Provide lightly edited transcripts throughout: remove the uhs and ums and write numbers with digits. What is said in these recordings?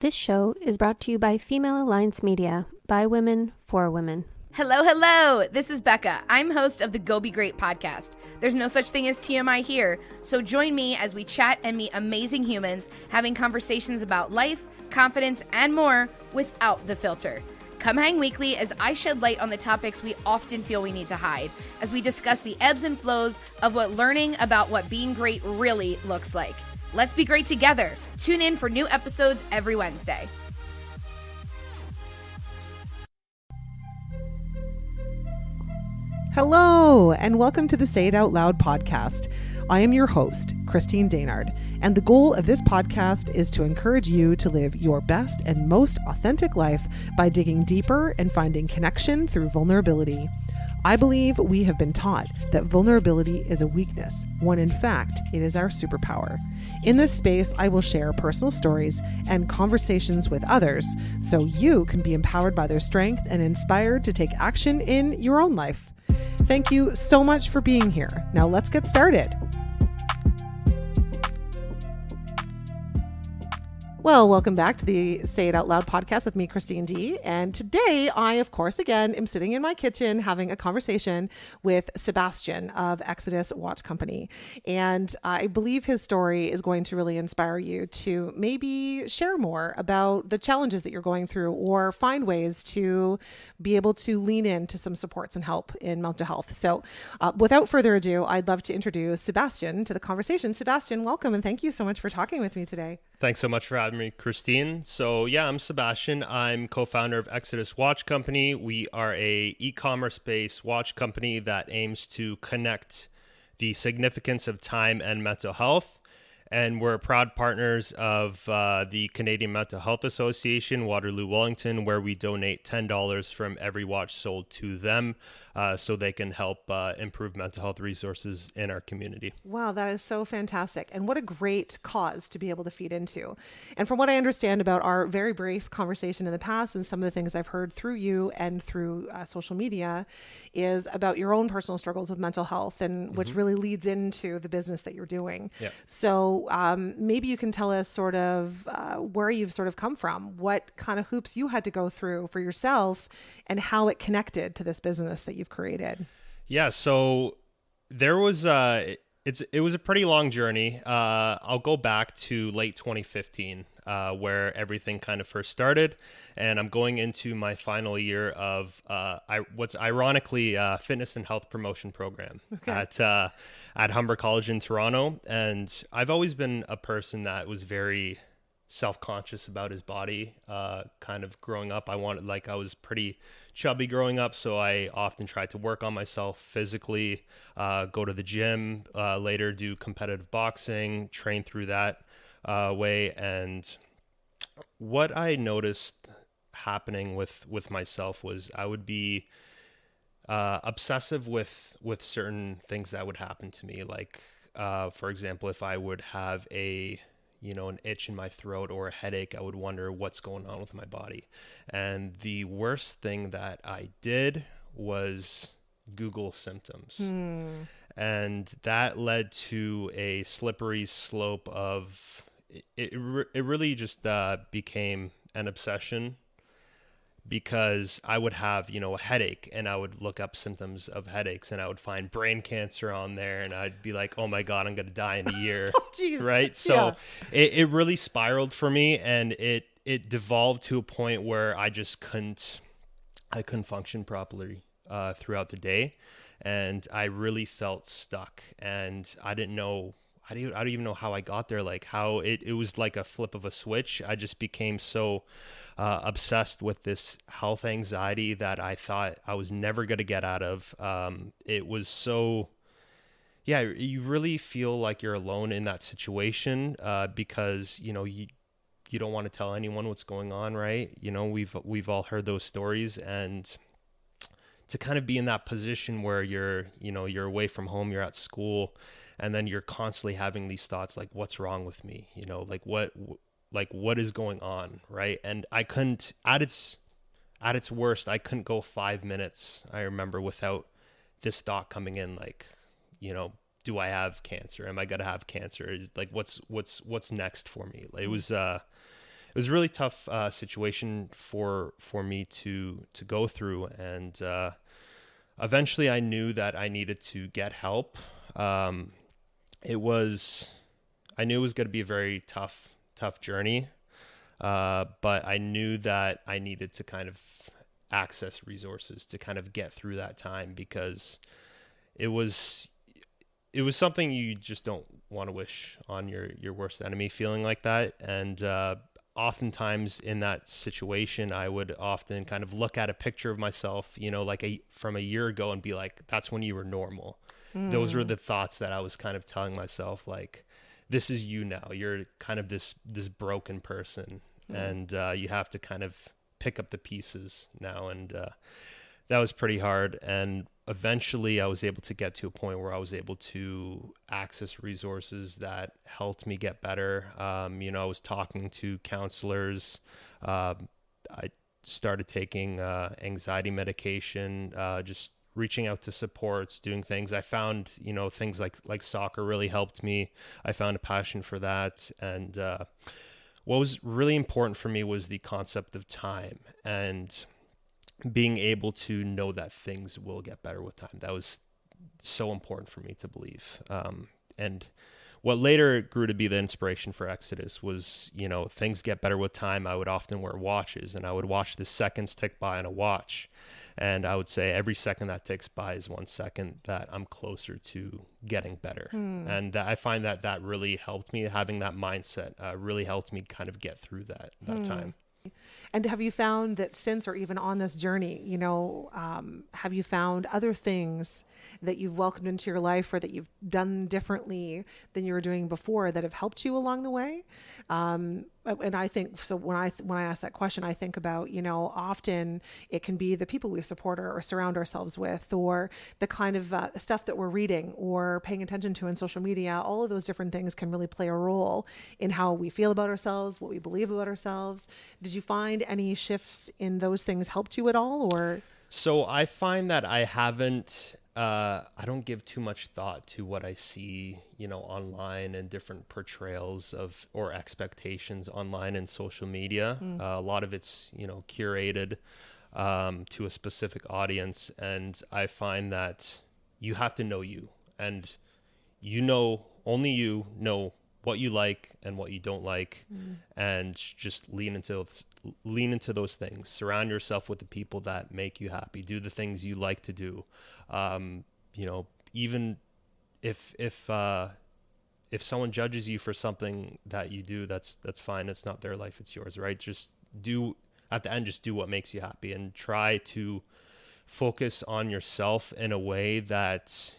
This show is brought to you by Female Alliance Media, by women, for women. Hello, hello. This is Becca. I'm host of the Go Be Great podcast. There's no such thing as TMI here, so join me as we chat and meet amazing humans having conversations about life, confidence, and more without the filter. Come hang weekly as I shed light on the topics we often feel we need to hide, as we discuss the ebbs and flows of what learning about what being great really looks like. Let's be great together. Tune in for new episodes every Wednesday. Hello, and welcome to the Say It Out Loud podcast. I am your host, Christine Daynard, and the goal of this podcast is to encourage you to live your best and most authentic life by digging deeper and finding connection through vulnerability. I believe we have been taught that vulnerability is a weakness, when in fact, it is our superpower. In this space, I will share personal stories and conversations with others so you can be empowered by their strength and inspired to take action in your own life. Thank you so much for being here. Now let's get started. Well, welcome back to the Say It Out Loud podcast with me, Christine D. And today I, of course, again, am sitting in my kitchen having a conversation with Sebastian of Exodus Watch Company. And I believe his story is going to really inspire you to maybe share more about the challenges that you're going through or find ways to be able to lean into some supports and help in mental health. So without further ado, I'd love to introduce Sebastian to the conversation. Sebastian, welcome, and thank you so much for talking with me today. Thanks so much for having me, Christine. So yeah, I'm Sebastian. I'm co-founder of Exodus Watch Company. We are a e-commerce-based watch company that aims to connect the significance of time and mental health. And we're proud partners of the Canadian Mental Health Association, Waterloo-Wellington, where we donate $10 from every watch sold to them so they can help improve mental health resources in our community. Wow, that is so fantastic. And what a great cause to be able to feed into. And from what I understand about our very brief conversation in the past and some of the things I've heard through you and through social media is about your own personal struggles with mental health, and which really leads into the business that you're doing. Yeah. So maybe you can tell us sort of where you've sort of come from, what kind of hoops you had to go through for yourself and how it connected to this business that you've created. Yeah, so there was it was a pretty long journey. I'll go back to late 2015 where everything kind of first started, and I'm going into my final year of what's ironically fitness and health promotion program at Humber College in Toronto. And I've always been a person that was very self-conscious about his body. Kind of growing up, I was pretty chubby growing up, so I often tried to work on myself physically, go to the gym, later do competitive boxing, train through that way. And what I noticed happening with myself was I would be obsessive with certain things that would happen to me. Like, for example, if I would have an itch in my throat or a headache, I would wonder what's going on with my body. And the worst thing that I did was Google symptoms. And that led to a slippery slope of it really just became an obsession, because I would have, a headache, and I would look up symptoms of headaches, and I would find brain cancer on there, and I'd be like, oh my God, I'm going to die in a year. Oh, geez. Right? So it really spiraled for me, and it devolved to a point where I just couldn't function properly throughout the day. And I really felt stuck, and I don't even know how I got there, like how it was like a flip of a switch. I just became so obsessed with this health anxiety that I thought I was never going to get out of. It was so, yeah, you really feel like you're alone in that situation because, you don't want to tell anyone what's going on, right? We've all heard those stories, and to kind of be in that position where you're away from home, you're at school, and then you're constantly having these thoughts like, what's wrong with me? What is going on? Right. And I couldn't, at its worst, I couldn't go 5 minutes, I remember, without this thought coming in, like, do I have cancer? Am I going to have cancer? Is like, what's next for me? It was, was a really tough situation for me to go through, and eventually I knew that I needed to get help. I knew it was going to be a very tough journey, but I knew that I needed to kind of access resources to kind of get through that time, because it was something you just don't want to wish on your worst enemy, feeling like that. And oftentimes in that situation, I would often kind of look at a picture of myself, like from a year ago, and be like, that's when you were normal. Those were the thoughts that I was kind of telling myself, like, this is you now. You're kind of this broken person, and you have to kind of pick up the pieces now. And that was pretty hard. And eventually I was able to get to a point where I was able to access resources that helped me get better. I was talking to counselors. I started taking anxiety medication, just reaching out to supports, doing things. I found, things like soccer really helped me. I found a passion for that. And what was really important for me was the concept of time, and being able to know that things will get better with time. That was so important for me to believe. And what later grew to be the inspiration for Exodus was, things get better with time. I would often wear watches, and I would watch the seconds tick by on a watch. And I would say every second that ticks by is 1 second that I'm closer to getting better. And I find that really helped me. Having that mindset really helped me kind of get through that time. And have you found that since, or even on this journey, have you found other things that you've welcomed into your life, or that you've done differently than you were doing before, that have helped you along the way? And I think, so when I ask that question, I think about, often it can be the people we support or surround ourselves with, or the kind of stuff that we're reading or paying attention to in social media. All of those different things can really play a role in how we feel about ourselves, what we believe about ourselves. Did you find any shifts in those things helped you at all, or? So I find that I haven't, I don't give too much thought to what I see, online, and different portrayals of, or expectations online and social media. A lot of it's, curated to a specific audience. And I find that you have to know you, and only you know what you like and what you don't like, and just lean into those things. Surround yourself with the people that make you happy. Do the things you like to do. Even if someone judges you for something that you do, that's fine. It's not their life, it's yours, right? Just do what makes you happy, and try to focus on yourself in a way that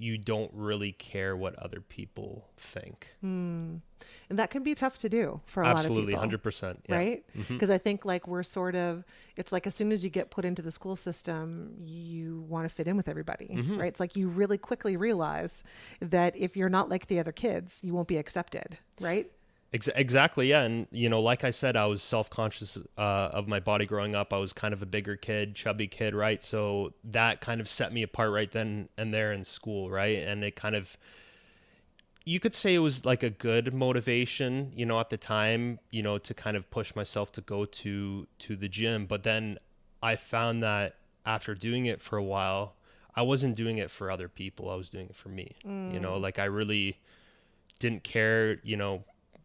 you don't really care what other people think. And that can be tough to do for a Absolutely, lot of people. 100%. Yeah. Right? Because I think like we're sort of, it's like as soon as you get put into the school system, you want to fit in with everybody, right? It's like you really quickly realize that if you're not like the other kids, you won't be accepted, right? Exactly, yeah. And, like I said, I was self-conscious of my body growing up. I was kind of a bigger kid, chubby kid, right? So that kind of set me apart right then and there in school, right? And it kind of, you could say it was like a good motivation, at the time, to kind of push myself to go to the gym. But then I found that after doing it for a while, I wasn't doing it for other people. I was doing it for me. Like I really didn't care,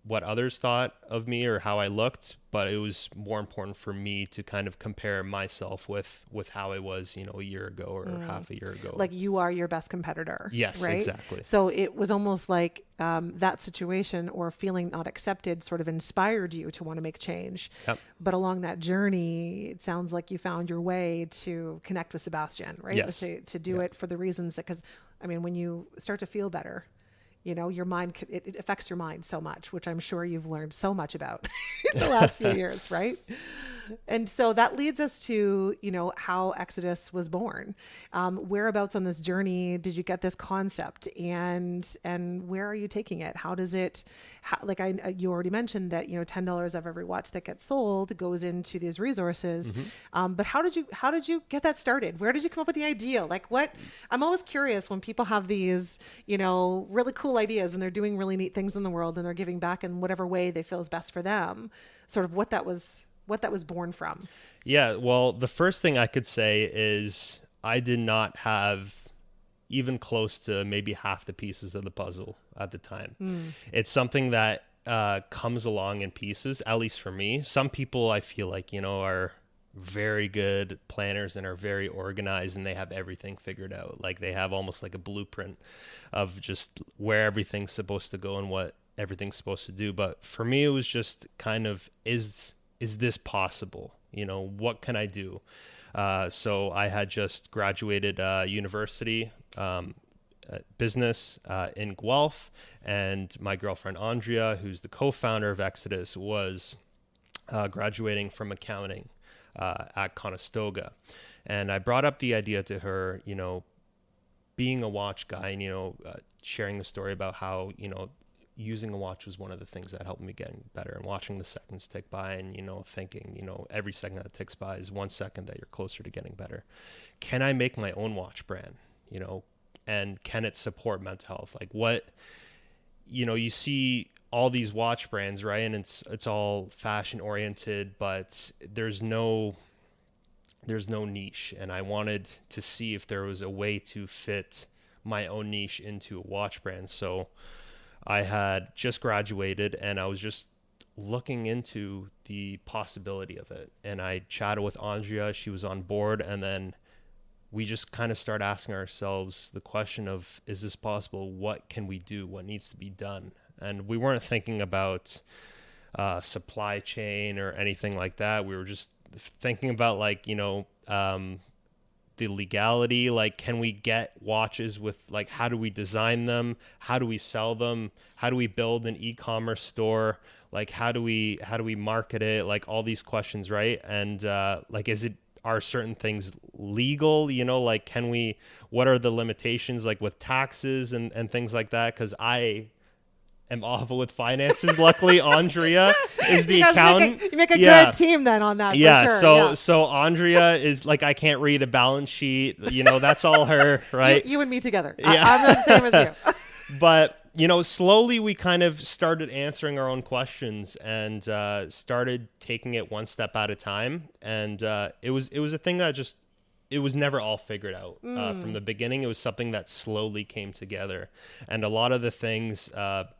what others thought of me or how I looked, but it was more important for me to kind of compare myself with how I was, a year ago or half a year ago. Like you are your best competitor. Yes, right? Exactly. So it was almost like that situation or feeling not accepted sort of inspired you to want to make change. Yep. But along that journey, it sounds like you found your way to connect with Sebastian, right? Yes. To do it for the reasons that, because when you start to feel better, your mind, it affects your mind so much, which I'm sure you've learned so much about in the last few years, right? And so that leads us to, how Exodus was born. Whereabouts on this journey did you get this concept, and where are you taking it? How does it, you already mentioned that, $10 of every watch that gets sold goes into these resources. But how did you get that started? Where did you come up with the idea? I'm always curious when people have these, really cool ideas and they're doing really neat things in the world and they're giving back in whatever way they feel is best for them, sort of what that was born from. Yeah, well, the first thing I could say is I did not have even close to maybe half the pieces of the puzzle at the time. It's something that comes along in pieces, at least for me. Some people I feel like, are very good planners and are very organized and they have everything figured out. Like they have almost like a blueprint of just where everything's supposed to go and what everything's supposed to do. But for me, it was just kind of, is this possible? What can I do? So I had just graduated university, business in Guelph, and my girlfriend Andrea, who's the co-founder of Exodus, was graduating from accounting at Conestoga. And I brought up the idea to her, being a watch guy and, sharing the story about how, using a watch was one of the things that helped me get better, and watching the seconds tick by and, thinking, every second that ticks by is 1 second that you're closer to getting better. Can I make my own watch brand, and can it support mental health? Like what, you see all these watch brands, right? And it's all fashion oriented, but there's no niche. And I wanted to see if there was a way to fit my own niche into a watch brand. So I had just graduated and I was just looking into the possibility of it. And I chatted with Andrea, she was on board. And then we just kind of started asking ourselves the question of, is this possible? What can we do? What needs to be done? And we weren't thinking about supply chain or anything like that. We were just thinking about the legality, like can we get watches with how do we design them, how do we sell them, how do we build an e-commerce store, how do we market it, all these questions, right? And are certain things legal, can we, what are the limitations with taxes and things like that? Because I am awful with finances. Luckily, Andrea is the accountant. You make a good team then on that. Yeah. For sure. So Andrea is I can't read a balance sheet. That's all her, right? You and me together. Yeah. I'm the same as you. But slowly we kind of started answering our own questions and started taking it one step at a time. And it was a thing that it was never all figured out from the beginning. It was something that slowly came together. And a lot of the things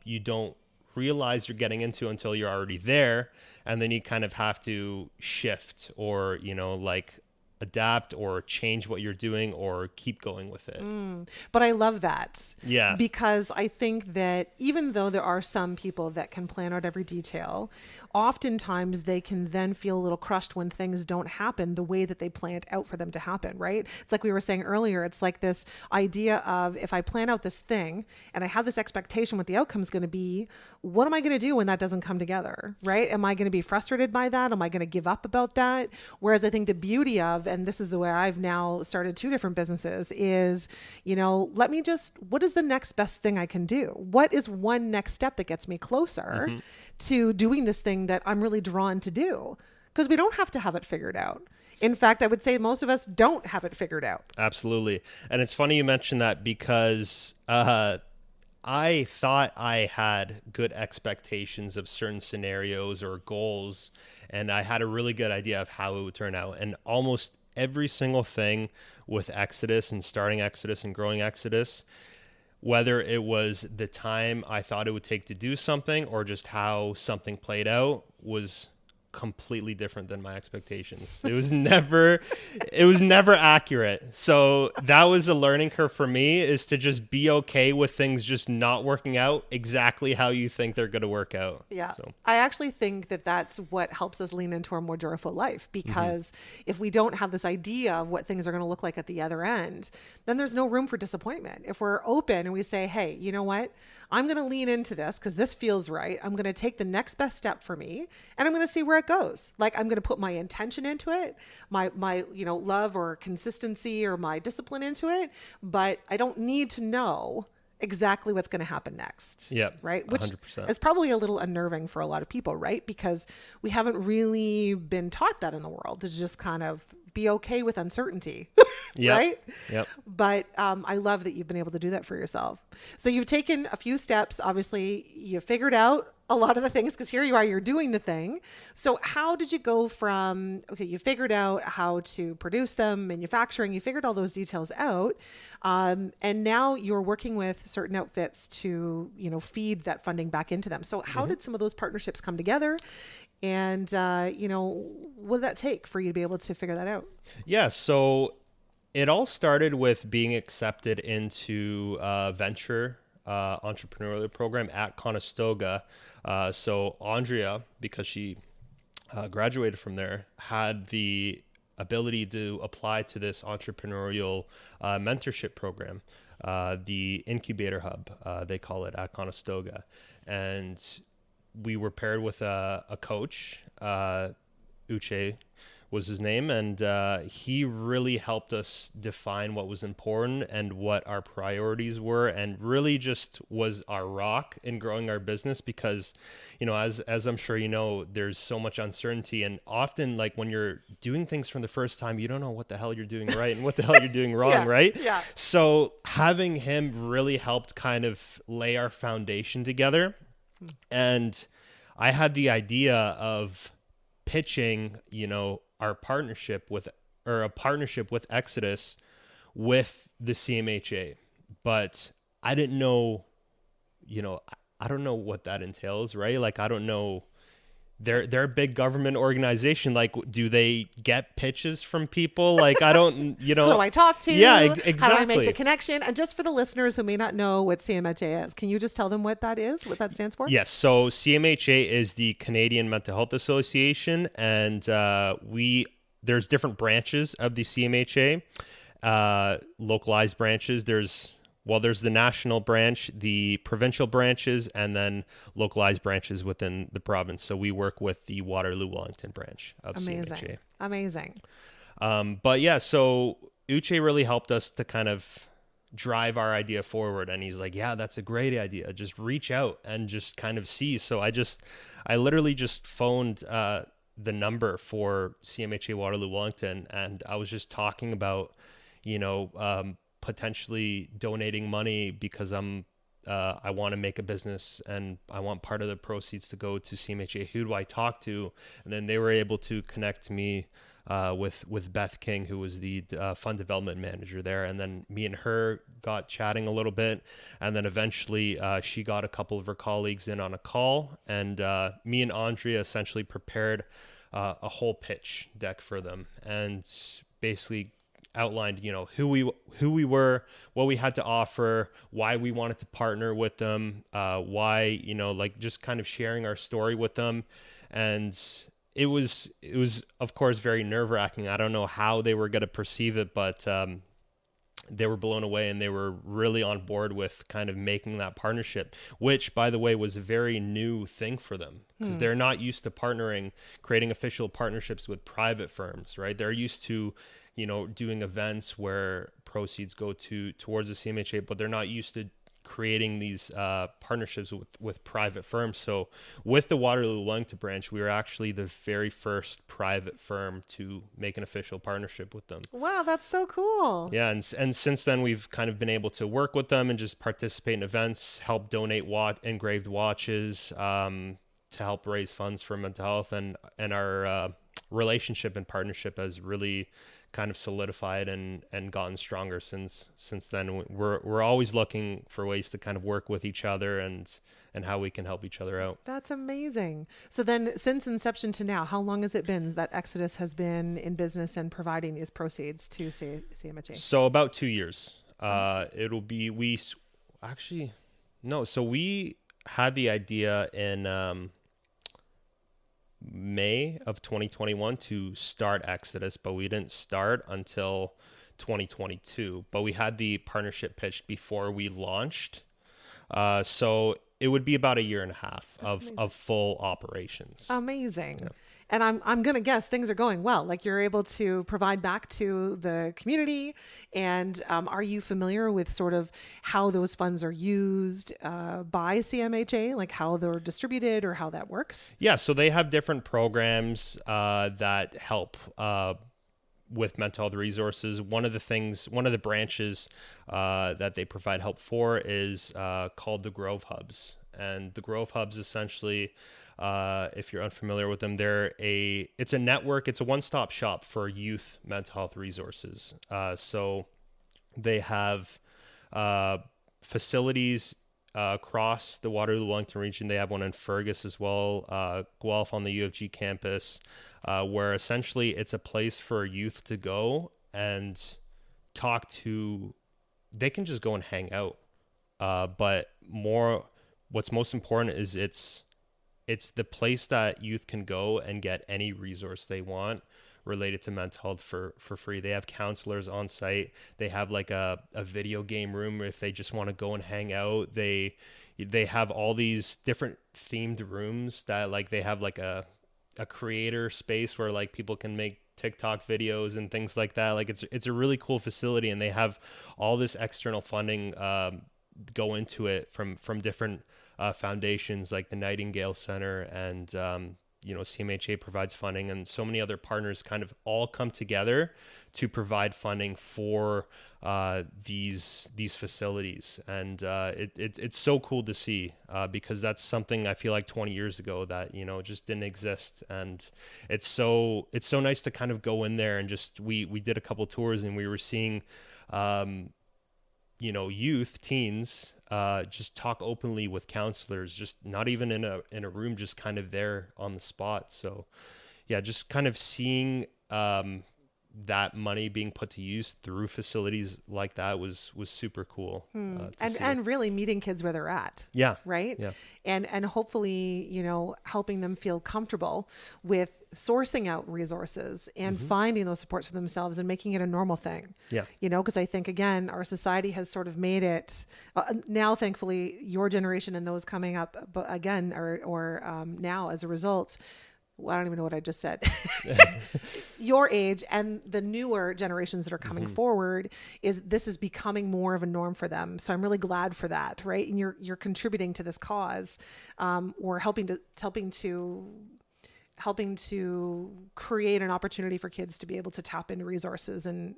you don't realize you're getting into until you're already there. And then you kind of have to shift or, adapt or change what you're doing or keep going with it. But I love that. Yeah. Because I think that even though there are some people that can plan out every detail, oftentimes they can then feel a little crushed when things don't happen the way that they planned out for them to happen, right? It's like we were saying earlier, it's like this idea of if I plan out this thing and I have this expectation what the outcome is going to be, what am I going to do when that doesn't come together, right? Am I going to be frustrated by that? Am I going to give up about that? Whereas I think the beauty of, and this is the way I've now started 2 different businesses, is, what is the next best thing I can do? What is one next step that gets me closer to doing this thing that I'm really drawn to do? Because we don't have to have it figured out. In fact, I would say most of us don't have it figured out. Absolutely. And it's funny you mentioned that because I thought I had good expectations of certain scenarios or goals, and I had a really good idea of how it would turn out. And almost every single thing with Exodus and starting Exodus and growing Exodus, whether it was the time I thought it would take to do something or just how something played out, was completely different than my expectations. It was never accurate. So that was a learning curve for me, is to just be okay with things just not working out exactly how you think they're going to work out. Yeah. So I actually think that that's what helps us lean into a more joyful life, because if we don't have this idea of what things are going to look like at the other end, then there's no room for disappointment. If we're open and we say, hey, you know what? I'm going to lean into this because this feels right. I'm going to take the next best step for me and I'm going to see where it it goes. Like, I'm going to put my intention into it, my, love or consistency or my discipline into it, but I don't need to know exactly what's going to happen next. Yep. Right. Which 100%. is probably a little unnerving for a lot of people, right? Because we haven't really been taught that in the world, to just kind of be okay with uncertainty. Yep. Right. Yep. But I love that you've been able to do that for yourself. So you've taken a few steps. Obviously, you figured out a lot of the things, because here you are, you're doing the thing. So how did you go from, okay, you figured out how to produce them, manufacturing, you figured all those details out. And now you're working with certain outfits to, feed that funding back into them. So how did some of those partnerships come together? And, what did that take for you to be able to figure that out? Yeah. So it all started with being accepted into a venture entrepreneurial program at Conestoga. So Andrea, because she graduated from there, had the ability to apply to this entrepreneurial mentorship program, the Incubator Hub, they call it, at Conestoga. And we were paired with a coach, Uche was his name, and he really helped us define what was important and what our priorities were, and really just was our rock in growing our business, because as I'm sure there's so much uncertainty, and often, like, when you're doing things for the first time, you don't know what the hell you're doing right and what the hell you're doing wrong. Right. Yeah. So having him really helped kind of lay our foundation together. And I had the idea of pitching, our partnership with, or a partnership with Exodus with the CMHA, but I didn't know, I don't know what that entails, right? Like, I don't know. They're a big government organization. Like, do they get pitches from people? Like, I don't, Who do I talk to? Yeah, exactly. How do I make the connection? And just for the listeners who may not know what CMHA is, can you just tell them what that is, what that stands for? Yes. So CMHA is the Canadian Mental Health Association, and there's different branches of the CMHA, localized branches. There's the national branch, the provincial branches, and then localized branches within the province. So we work with the Waterloo-Wellington branch of CMHA. Amazing. But yeah, so Uche really helped us to kind of drive our idea forward. And he's like, yeah, that's a great idea. Just reach out and just kind of see. So I literally just phoned the number for CMHA Waterloo-Wellington, and I was just talking about, potentially donating money because I want to make a business and I want part of the proceeds to go to CMHA. Who do I talk to? And then they were able to connect me with Beth King, who was the fund development manager there. And then me and her got chatting a little bit. And then eventually she got a couple of her colleagues in on a call. And me and Andrea essentially prepared a whole pitch deck for them, and basically outlined, who we were, what we had to offer, why we wanted to partner with them, why, like, just kind of sharing our story with them. And it was of course very nerve-wracking. I don't know how they were going to perceive it, but they were blown away, and they were really on board with kind of making that partnership, which, by the way, was a very new thing for them, because they're not used to creating official partnerships with private firms, right? They're used to, doing events where proceeds go towards the CMHA, but they're not used to creating these partnerships with private firms. So with the Waterloo-Wellington branch, we were actually the very first private firm to make an official partnership with them. Wow, that's so cool. Yeah, and since then we've kind of been able to work with them and just participate in events, help donate engraved watches, to help raise funds for mental health, and our relationship and partnership has really kind of solidified and gotten stronger since then. We're always looking for ways to kind of work with each other and how we can help each other out. That's amazing. So then, since inception to now, how long has it been that Exodus has been in business and providing these proceeds to CMHA? So about 2 years. It'll be, so we had the idea in May of 2021 to start Exodus, but we didn't start until 2022. But we had the partnership pitched before we launched. So it would be about 1.5 years of full operations. Amazing. Yeah. And I'm going to guess things are going well. Like you're able to provide back to the community. And are you familiar with sort of how those funds are used by CMHA, like how they're distributed or how that works? Yeah, so they have different programs that help with mental health resources. One of the branches that they provide help for is called the Grove Hubs. And the Grove Hubs essentially, if you're unfamiliar with them, it's a network, it's a one-stop shop for youth mental health resources. So they have facilities across the Waterloo-Wellington region. They have one in Fergus as well, Guelph on the U of G campus, where essentially it's a place for youth to go and they can just go and hang out. But what's most important is it's the place that youth can go and get any resource they want related to mental health for free. They have counselors on site. They have like a video game room if they just want to go and hang out. They have all these different themed rooms that like they have like a creator space where like people can make TikTok videos and things like that. Like it's a really cool facility, and they have all this external funding go into it from different foundations like the Nightingale Center, and CMHA provides funding, and so many other partners kind of all come together to provide funding for these facilities. And it's so cool to see because that's something I feel like 20 years ago that just didn't exist. And it's so nice to kind of go in there and just we did a couple tours, and we were seeing teens just talk openly with counselors, just not even in a room, just kind of there on the spot. So yeah, just kind of seeing that money being put to use through facilities like that was super cool. And really meeting kids where they're at. Yeah. Right. Yeah. And hopefully, helping them feel comfortable with sourcing out resources and finding those supports for themselves and making it a normal thing. Yeah. Because I think, again, our society has sort of made it now, thankfully, your generation and those coming up again, or now as a result, I don't even know what I just said. Your age and the newer generations that are coming forward this is becoming more of a norm for them. So I'm really glad for that. Right. And you're contributing to this cause, or helping to create an opportunity for kids to be able to tap into resources and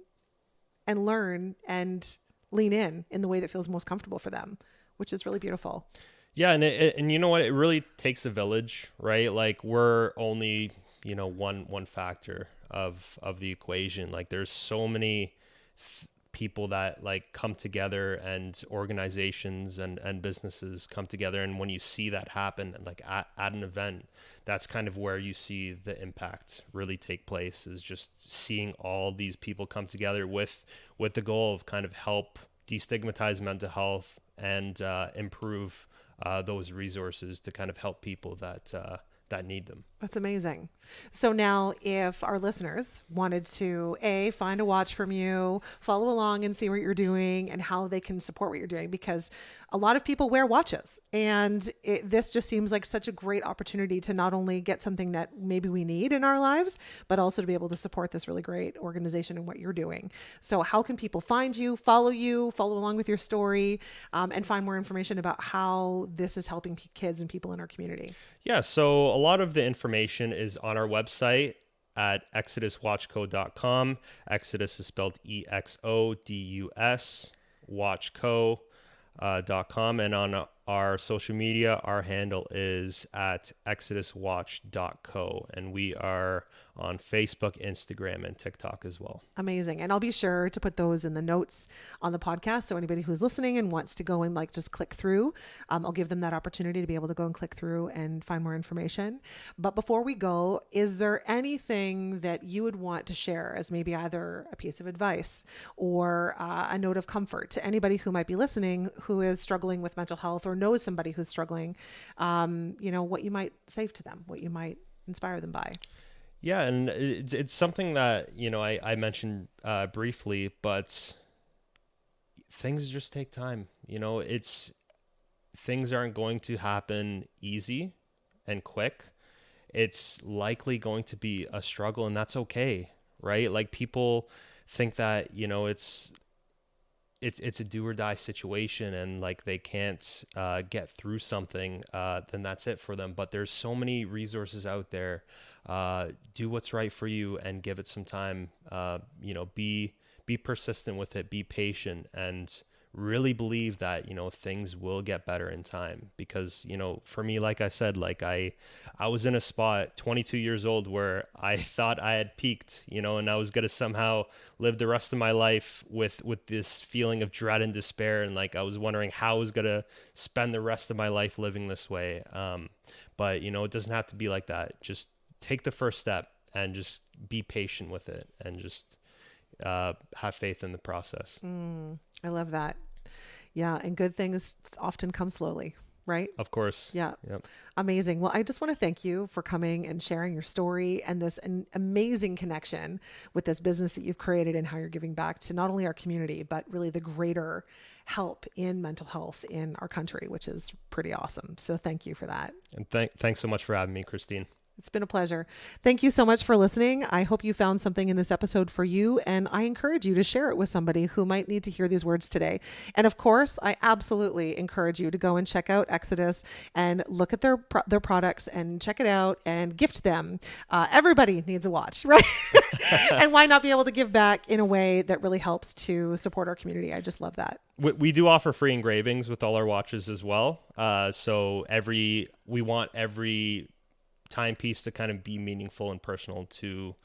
learn and lean in the way that feels most comfortable for them, which is really beautiful. Yeah, and you know what? It really takes a village, right? Like we're only one factor of the equation. Like there's so many people that like come together, and organizations and businesses come together, and when you see that happen, like at an event, that's kind of where you see the impact really take place. Is just seeing all these people come together with the goal of kind of help destigmatize mental health and improve those resources to kind of help people that need them. That's amazing. So now if our listeners wanted to find a watch from you, follow along and see what you're doing and how they can support what you're doing, because a lot of people wear watches, and this just seems like such a great opportunity to not only get something that maybe we need in our lives, but also to be able to support this really great organization and what you're doing. So how can people find you, follow along with your story, and find more information about how this is helping kids and people in our community? Yeah, so a lot of the information is on our website at exoduswatchco.com. Exodus is spelled EXODUS, watchco.com. And on our social media, our handle is at exoduswatch.co. And we are on Facebook, Instagram, and TikTok as well. Amazing. And I'll be sure to put those in the notes on the podcast. So anybody who's listening and wants to go and just click through, I'll give them that opportunity to be able to go and click through and find more information. But before we go, is there anything that you would want to share as maybe either a piece of advice or a note of comfort to anybody who might be listening who is struggling with mental health or knows somebody who's struggling, what you might say to them, what you might inspire them by? Yeah, and it's something that, I mentioned briefly, but things just take time. Things aren't going to happen easy and quick. it's likely going to be a struggle, and that's okay, right? Like, people think that, you know, it's a do or die situation, and like they can't get through something, then that's it for them. But there's so many resources out there. Do what's right for you and give it some time. You know, be persistent with it, be patient, and really believe that, you know, things will get better in time. Because, you know, for me, like I said, like I was in a spot 22 years old where I thought I had peaked, you know, and I was going to somehow live the rest of my life with this feeling of dread and despair. And like, I was wondering how I was going to spend the rest of my life living this way. But, you know, it doesn't have to be like that. Just take the first step and just be patient with it, and just have faith in the process. I love that. Yeah. And good things often come slowly, right? Of course. Yeah. Yep. Amazing. Well, I just want to thank you for coming and sharing your story and this amazing connection with this business that you've created, and how you're giving back to not only our community, but really the greater help in mental health in our country, which is pretty awesome. So thank you for that. And thanks so much for having me, Christine. It's been a pleasure. Thank you so much for listening. I hope you found something in this episode for you, and I encourage you to share it with somebody who might need to hear these words today. And of course, I absolutely encourage you to go and check out Exodus and look at their products and check it out and gift them. Everybody needs a watch, right? And why not be able to give back in a way that really helps to support our community? I just love that. We do offer free engravings with all our watches as well. So we want every timepiece to kind of be meaningful and personal to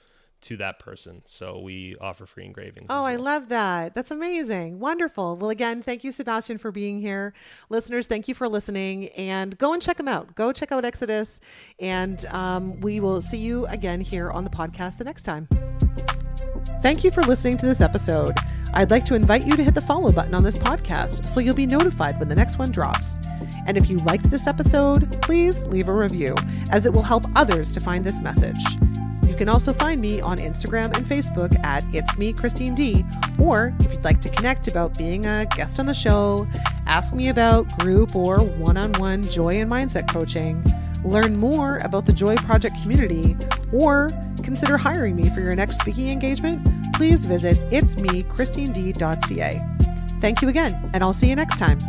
that person. So we offer free engravings. Oh, I love that. That's amazing. Wonderful. Well, again, thank you, Sebastian, for being here. Listeners, thank you for listening, and go and check them out. Go check out Exodus, and we will see you again here on the podcast the next time. Thank you for listening to this episode. I'd like to invite you to hit the follow button on this podcast so you'll be notified when the next one drops. And if you liked this episode, please leave a review, as it will help others to find this message. You can also find me on Instagram and Facebook at It's Me, Christine D. Or if you'd like to connect about being a guest on the show, ask me about group or one-on-one joy and mindset coaching, learn more about the Joy Project community, or consider hiring me for your next speaking engagement, please visit itsmechristined.ca. Thank you again, and I'll see you next time.